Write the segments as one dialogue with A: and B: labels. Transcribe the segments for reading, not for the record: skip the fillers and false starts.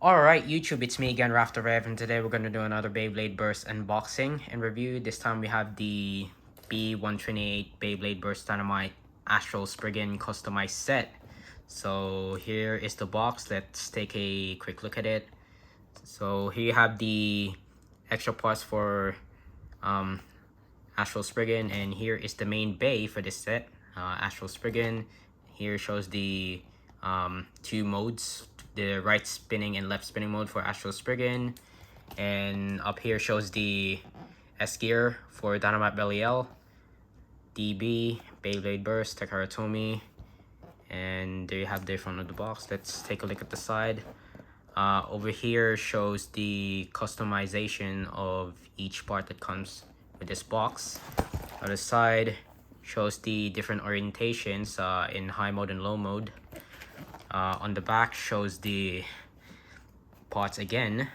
A: Alright YouTube, it's me again, Rev, and today we're going to do another Beyblade Burst unboxing and review. This time we have the B128 Beyblade Burst Dynamite Astral Spriggan customized set. So here is the box. Let's take a quick look at it. So here you have the extra parts for Astral Spriggan, and here is the main bay for this set. Astral Spriggan. Here shows the two modes, the right spinning and left spinning mode for Astral Spriggan, and up here shows the S gear for Dynamite Belial, DB, Beyblade Burst, Takara Tomy, and there you have the front of the box. Let's take a look at the side. Over here shows the customization of each part that comes with this box. Other side shows the different orientations in high mode and low mode. On the back shows the parts again.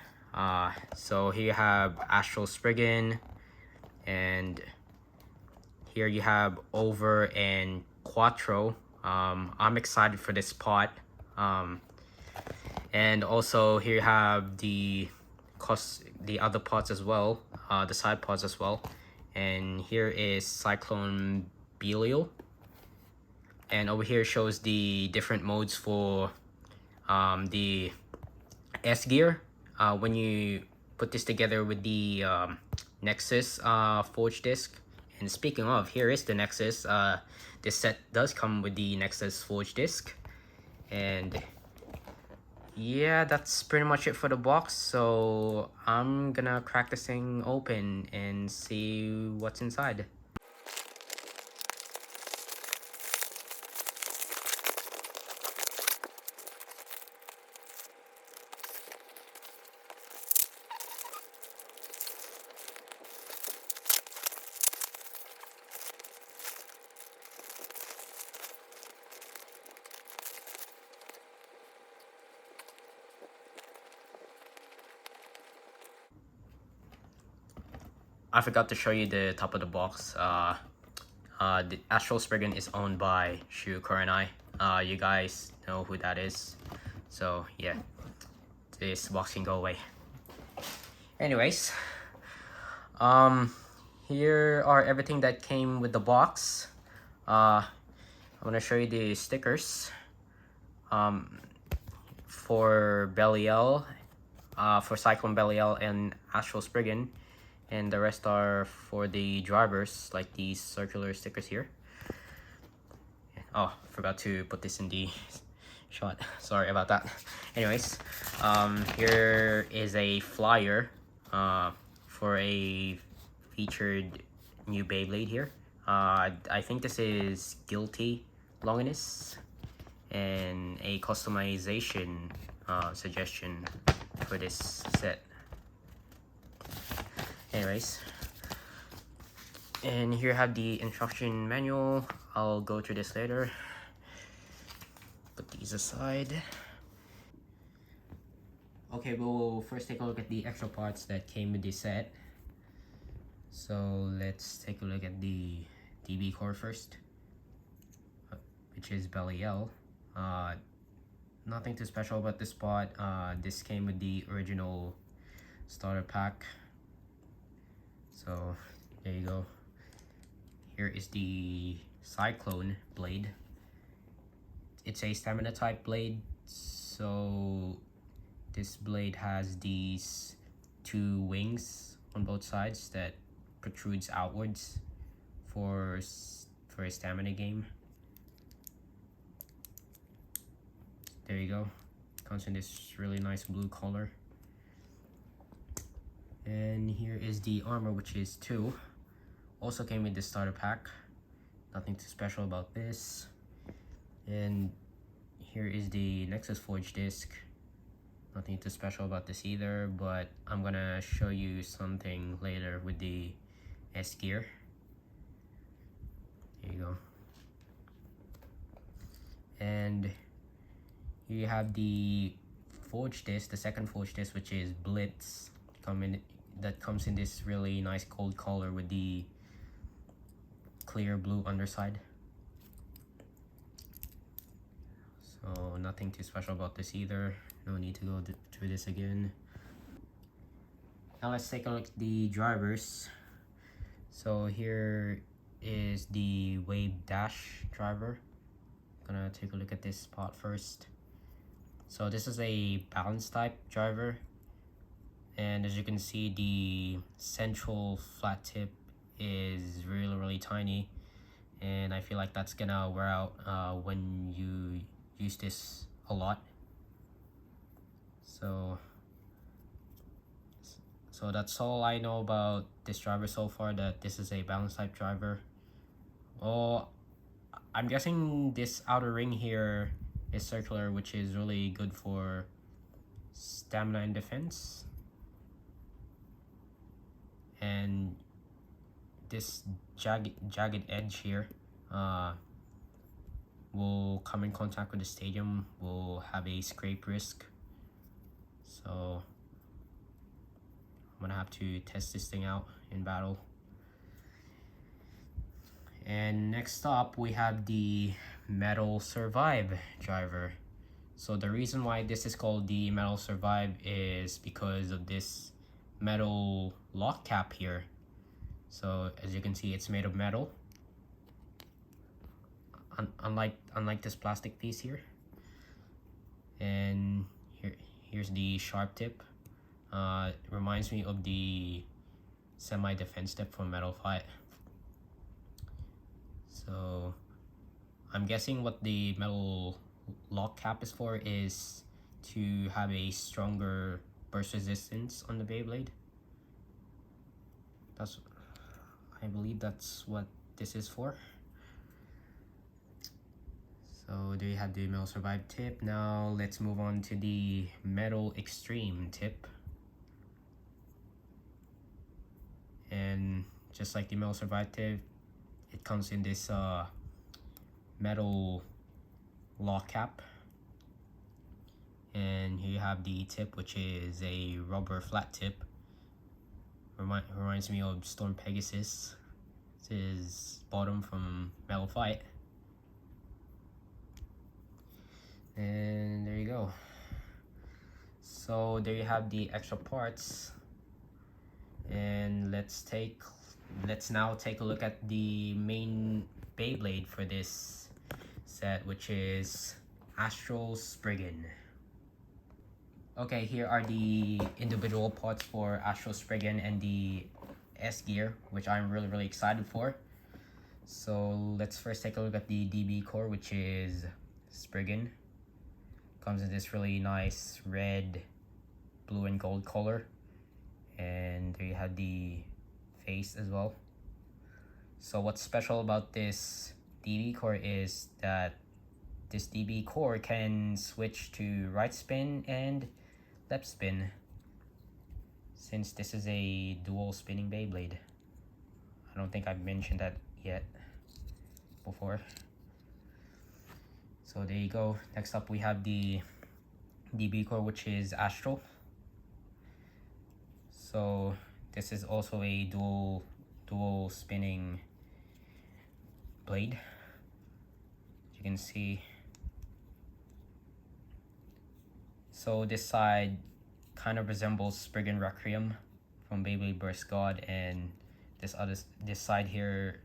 A: So here you have Astral Spriggan, and here you have Over and Quattro. I'm excited for this part. And also here you have the other parts as well, the side parts as well. And here is Cyclone Belial. And over here shows the different modes for the S gear. When you put this together with the Nexus Forge disc. And speaking of, here is the Nexus. This set does come with the Nexus Forge disc. And yeah, that's pretty much it for the box. So I'm gonna crack this thing open and see what's inside. I forgot to show you the top of the box. The Astral Spriggan is owned by Takara and I. You guys know who that is. So yeah, this box can go away. Anyways, here are everything that came with the box. I'm gonna show you the stickers. For Belial, for Cyclone Belial and Astral Spriggan. And the rest are for the drivers, like these circular stickers here. Oh, forgot to put this in the shot. Sorry about that. Anyways, here is a flyer for a featured new Beyblade here. I think this is Guilty Longinus, and a customization suggestion for this set. Anyways, and here I have the instruction manual. I'll go through this later. Put these aside. Okay, we'll first take a look at the extra parts that came with this set. So let's take a look at the DB core first, which is Belial. Nothing too special about this part. This came with the original starter pack. So there you go. Here is the Cyclone blade. It's a stamina type blade, so this blade has these two wings on both sides that protrudes outwards for a stamina game. There you go. Comes in this really nice blue color. And here is the armor, which is 2. Also came with the starter pack. Nothing too special about this. And here is the Nexus Forge disc. Nothing too special about this either, but I'm gonna show you something later with the S gear. There you go. And here you have the Forge disc, the second Forge disc, which is Blitz. That comes in this really nice gold color with the clear blue underside. So So nothing too special about this either. No need to go through this again. Now let's take a look at the drivers. So here is the Wave Dash driver. I'm gonna take a look at this spot first. So this is a balance type driver, and as you can see, the central flat tip is really tiny, and I feel like that's gonna wear out when you use this a lot. So that's all I know about this driver so far, that this is a balance type driver. Oh, I'm guessing this outer ring here is circular, which is really good for stamina and defense. And this jagged edge here will come in contact with the stadium, will have a scrape risk. So I'm gonna have to test this thing out in battle. And next up, we have the Metal Survive driver. So the reason why this is called the Metal Survive is because of this metal lock cap here. So as you can see, it's made of metal, unlike this plastic piece here. And here's the sharp tip. It reminds me of the semi-defense tip from Metal Fight. So I'm guessing what the metal lock cap is for is to have a stronger burst resistance on the Beyblade. I believe that's what this is for. So there you have the Metal Survive tip. Now let's move on to the Metal Extreme tip. And just like the Metal Survive tip, it comes in this metal lock cap. And here you have the tip, which is a rubber flat tip. Reminds me of Storm Pegasus. This is bottom from Metal Fight. And there you go. So there you have the extra parts. And let's now take a look at the main Beyblade for this set, which is Astral Spriggan. Okay, here are the individual parts for Astral Spriggan and the S gear, which I'm really excited for. So let's first take a look at the DB core, which is Spriggan. Comes in this really nice red, blue, and gold color. And there you have the face as well. So what's special about this DB core is that this DB core can switch to right spin and left spin, since this is a dual spinning Beyblade. I don't think I've mentioned that yet before. So there you go. Next up, we have the DB core, which is Astral. So this is also a dual spinning blade. As you can see. So this side kind of resembles Spriggan Requiem from Beyblade Burst God, and this side here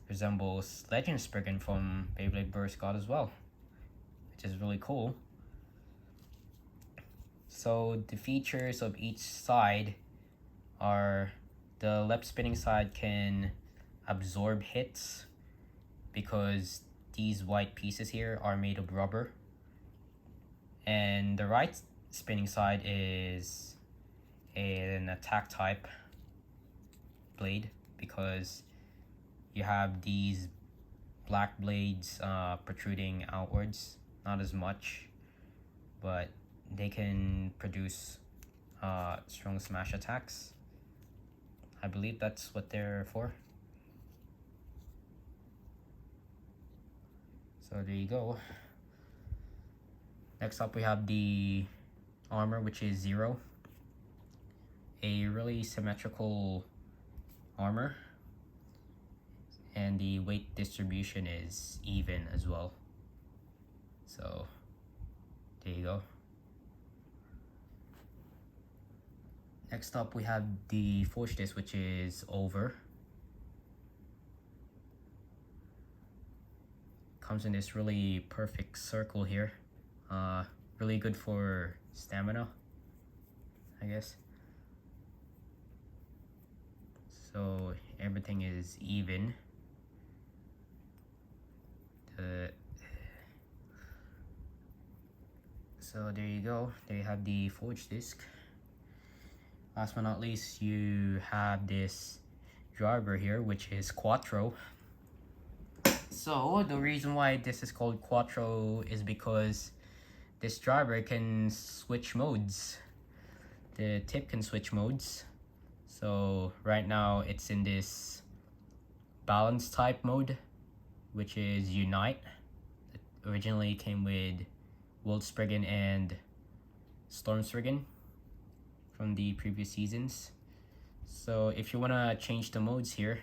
A: resembles Legend Spriggan from Beyblade Burst God as well, which is really cool. So the features of each side are: the left spinning side can absorb hits because these white pieces here are made of rubber, and the right spinning side is an attack type blade because you have these black blades protruding outwards. Not as much, but they can produce strong smash attacks. I believe that's what they're for. So there you go. Next up, we have the armor, which is 0. A really symmetrical armor, and the weight distribution is even as well. So There you go. Next up we have the forge disc, which is over. Comes in this really perfect circle here. Really good for stamina, I guess. So everything is even. So there you go. There you have the forge disc. Last but not least, you have this driver here, which is Quattro. So the reason why this is called Quattro is because this driver can switch modes. The tip can switch modes. So right now it's in this balance type mode, which is Unite. It originally came with World Spriggan and Storm Spriggan from the previous seasons. So if you want to change the modes here,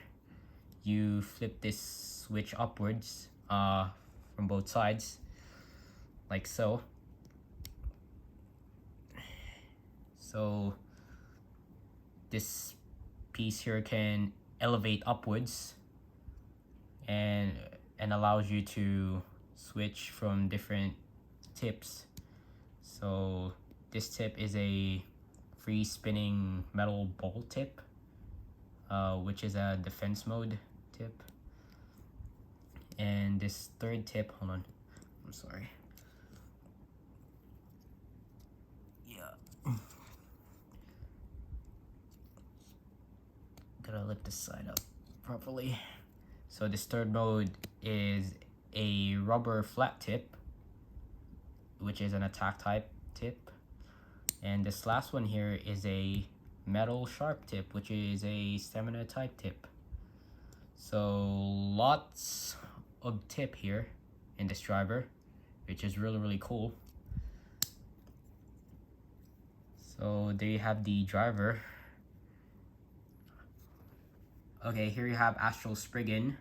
A: you flip this switch upwards from both sides, like so. So this piece here can elevate upwards and allows you to switch from different tips. So this tip is a free spinning metal ball tip, which is a defense mode tip. And this third tip, hold on, I'm sorry. Yeah. Gotta lift this side up properly. So this third mode is a rubber flat tip, which is an attack type tip. And this last one here is a metal sharp tip, which is a stamina type tip. So lots of tip here in this driver, which is really cool. So there you have the driver. Okay, here you have Astral Spriggan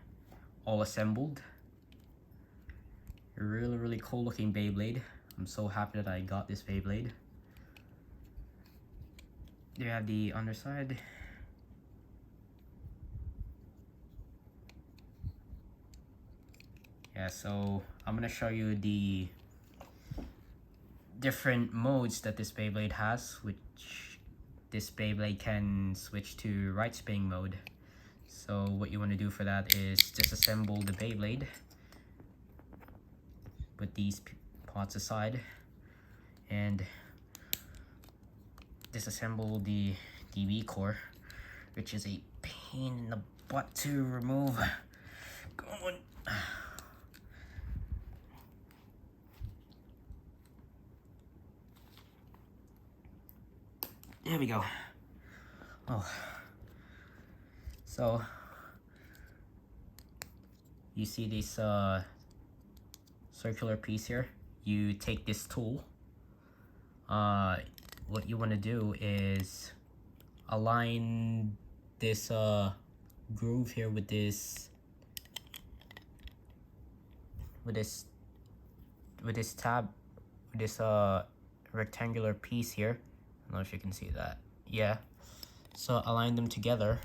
A: all assembled. A really cool looking Beyblade. I'm so happy that I got this Beyblade. There you have the underside. Yeah, so I'm gonna show you the different modes that this Beyblade has, which this Beyblade can switch to right spinning mode. So what you want to do for that is disassemble the Beyblade, put these parts aside, and disassemble the DB core, which is a pain in the butt to remove. Go on. There we go. Oh. So you see this circular piece here? You take this tool. What you want to do is align this groove here with this rectangular piece here. I don't know if you can see that. Yeah. So align them together,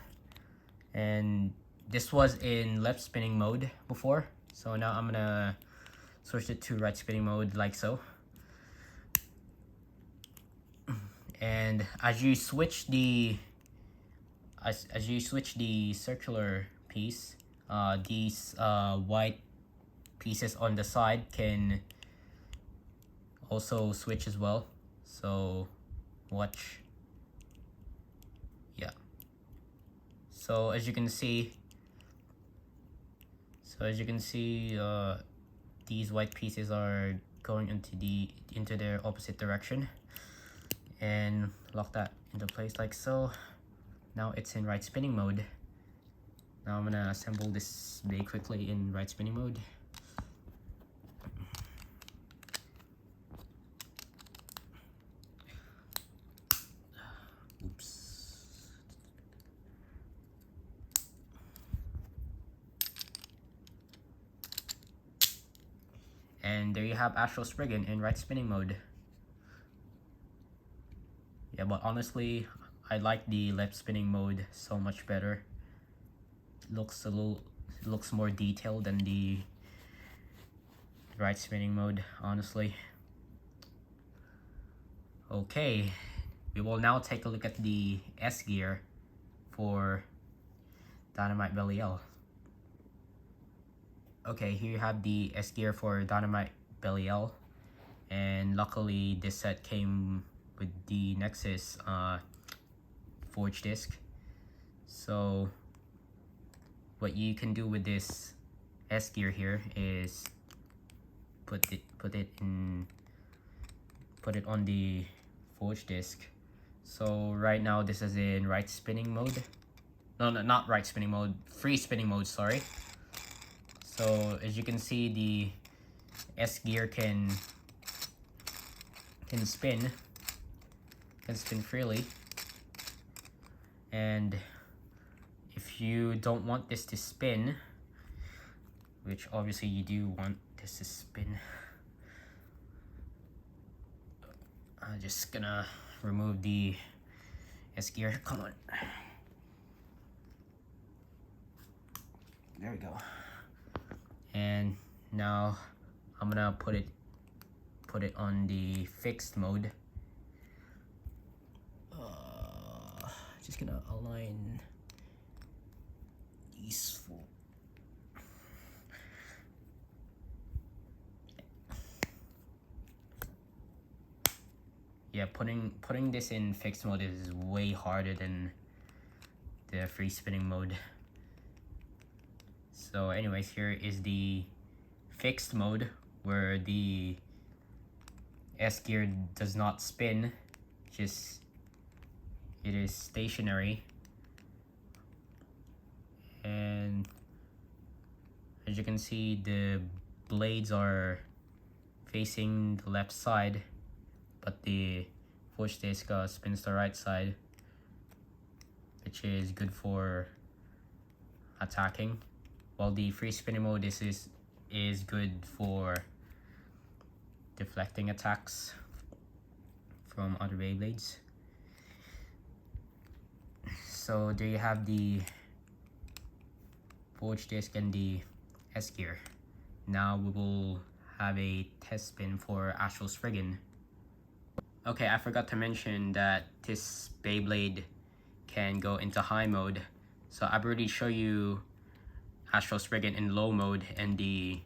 A: and this was in left spinning mode before, so now I'm gonna switch it to right spinning mode, like so. And as you switch the circular piece, these white pieces on the side can also switch as well. So watch. Yeah. So as you can see, these white pieces are going into their opposite direction, and lock that into place like so. Now it's in right spinning mode. Now I'm gonna assemble this very quickly in right spinning mode. Oops. And And there you have Astral Spriggan in right spinning mode. Yeah, but honestly, I like the left spinning mode so much better. It looks more detailed than the right spinning mode, honestly. Okay, we will now take a look at the S gear for Dynamite Belial. Okay, here you have the S gear for Dynamite Belial, and luckily this set came with the Nexus forge disc. So what you can do with this S gear here is put it on the forge disc. So right now this is in right spinning mode. No, not right spinning mode, free spinning mode, sorry. So as you can see, the S gear can spin freely, and if you don't want this to spin, which obviously you do want this to spin, I'm just gonna remove the S gear. Come on, there we go. And now I'm gonna put it on the fixed mode. Just gonna align these four. Yeah, putting this in fixed mode is way harder than the free spinning mode. So anyways, here is the fixed mode where the S gear does not spin, just it is stationary. And as you can see, the blades are facing the left side, but the forge disc spins the right side, which is good for attacking, while the free spinning mode is good for deflecting attacks from other Beyblades. So there you have the forge disc and the S gear. Now we will have a test spin for Astral Spriggan. Okay, I forgot to mention that this Beyblade can go into high mode. So I've already shown you Astral Spriggan in low mode and the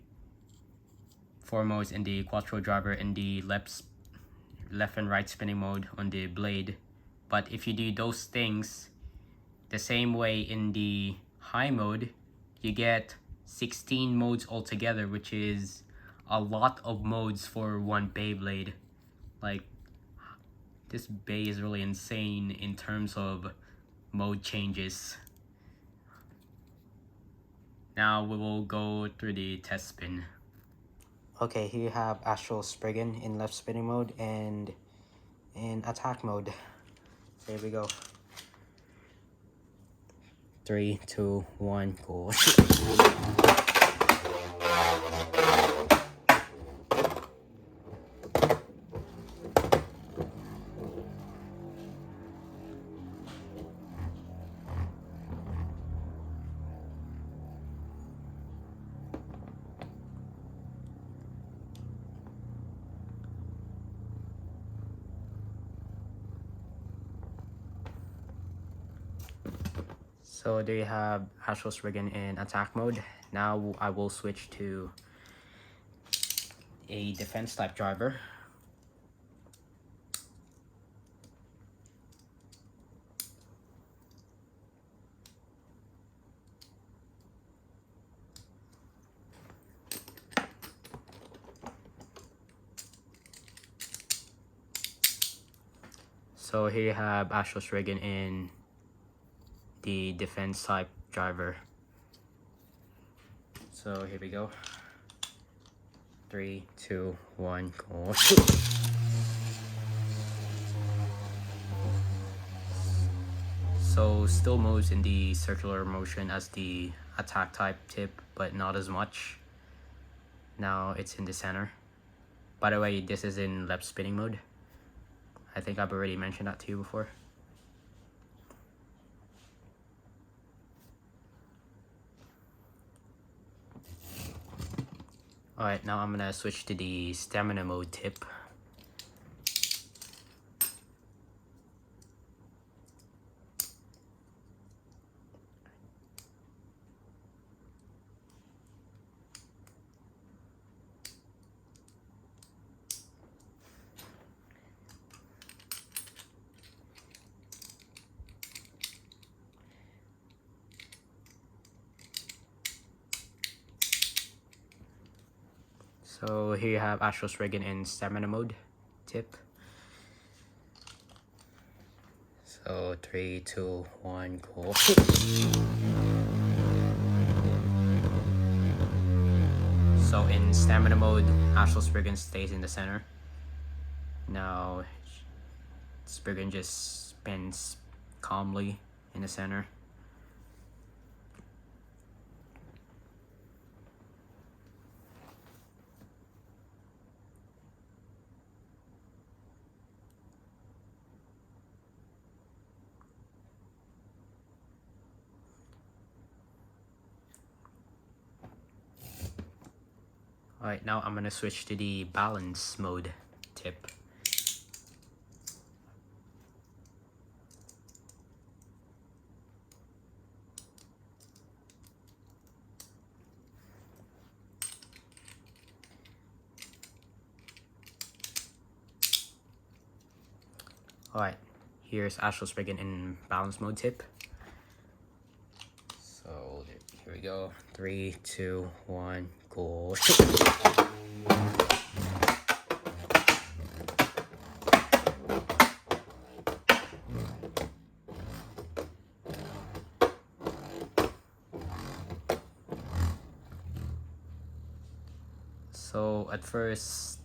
A: four modes in the Quattro driver in the left and right spinning mode on the blade. But if you do those things the same way in the high mode, you get 16 modes altogether, which is a lot of modes for one Beyblade. Like, this Bey is really insane in terms of mode changes. Now we will go through the test spin. Okay, here you have Astral Spriggan in left spinning mode and in attack mode. There we go. 3, 2, 1, go. So there you have Astral Spriggan in attack mode. Now I will switch to a defense type driver. So here you have Astral Spriggan in the defense type driver. So here we go. 3, 2, 1, go. So still moves in the circular motion as the attack type tip, but not as much. Now it's in the center. By the way, this is in left spinning mode. I think I've already mentioned that to you before. Alright, now I'm gonna switch to the stamina mode tip. So here you have Astral Spriggan in stamina mode tip. So 3, 2, 1, go. So in stamina mode, Astral Spriggan stays in the center. Now Spriggan just spins calmly in the center. Alright, now I'm gonna switch to the balance mode tip. Alright, here's Astral Spriggan in balance mode tip. So here we go. 3, 2, 1, go. So at first,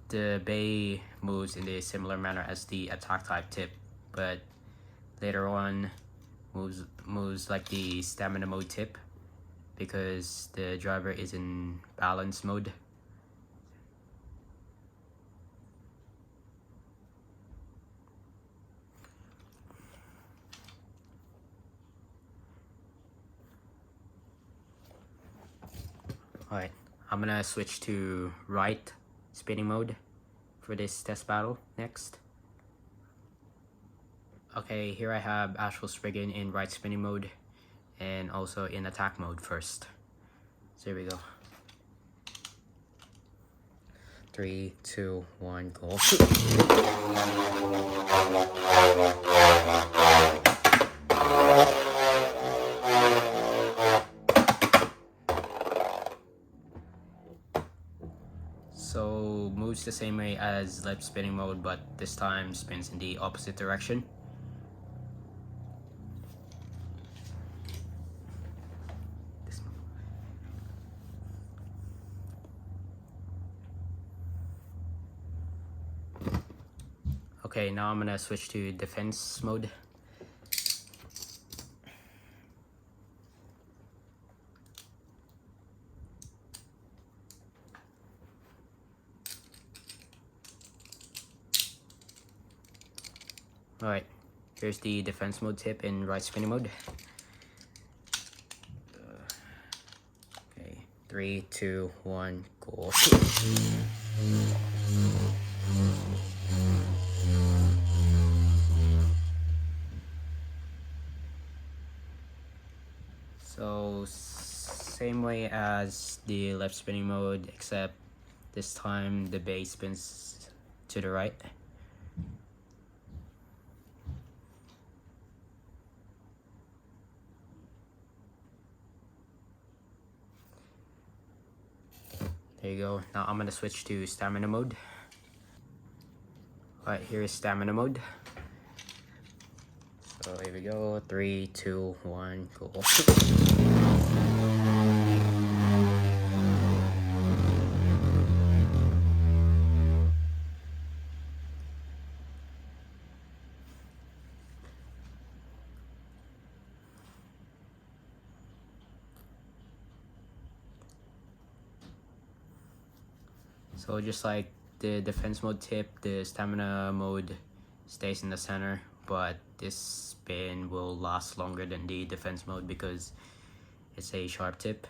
A: the bay moves in a similar manner as the attack type tip, but later on moves like the stamina mode tip because the driver is in balance mode. Alright, I'm gonna switch to right spinning mode for this test battle next. Okay, here I have Astral Spriggan in right spinning mode and also in attack mode first. So here we go. 3, 2, 1, go. So moves the same way as left spinning mode, but this time spins in the opposite direction. Okay, now I'm gonna switch to defense mode. Alright, here's the defense mode tip in right spinning mode. Okay, 3, 2, 1, go. So same way as the left spinning mode, except this time the base spins to the right. There you go. Now I'm gonna switch to stamina mode. Alright, here's stamina mode. So here we go. 3, 2, 1, go. So just like the defense mode tip, the stamina mode stays in the center, but this spin will last longer than the defense mode because it's a sharp tip.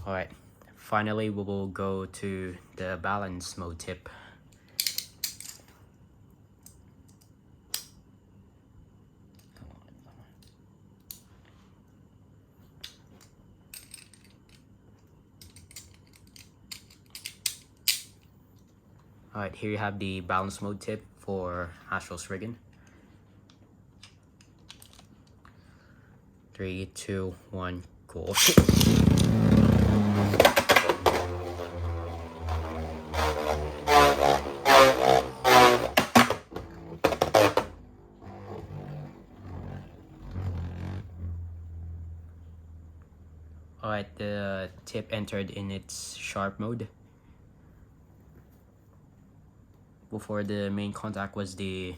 A: Alright, finally we will go to the balance mode tip. Alright, here you have the balance mode tip for Astral Spriggan. 3, 2, 1, go. Alright, the tip entered in its sharp mode. Before, the main contact was the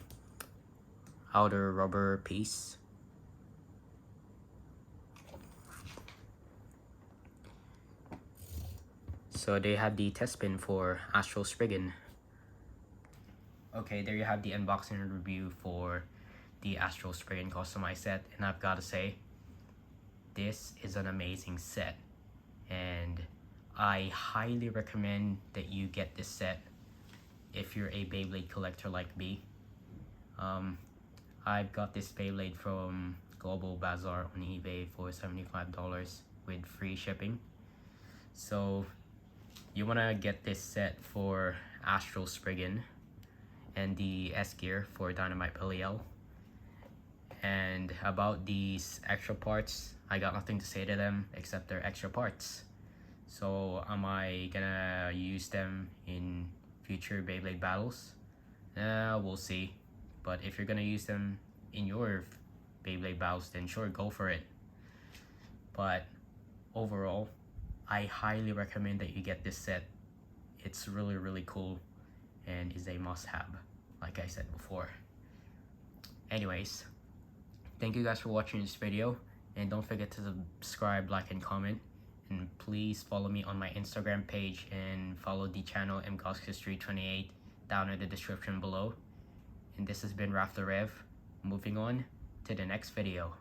A: outer rubber piece. So they have the test spin for Astral Spriggan. Okay, there you have the unboxing review for the Astral Spriggan customized set, and I've got to say, this is an amazing set, and I highly recommend that you get this set if you're a Beyblade collector like me. I've got this Beyblade from Global Bazaar on eBay for $75 with free shipping. So you want to get this set for Astral Spriggan and the S gear for Dynamite Belial. And about these extra parts, I got nothing to say to them except they're extra parts. So am I gonna use them in future Beyblade battles? We'll see. But if you're gonna use them in your Beyblade battles, then sure, go for it. But overall, I highly recommend that you get this set. It's really, really cool and is a must-have, like I said before. Anyways, thank you guys for watching this video, and don't forget to subscribe, like, and comment. And please follow me on my Instagram page and follow the channel mgoskhistory28 down in the description below. And this has been Raf the Rev, moving on to the next video.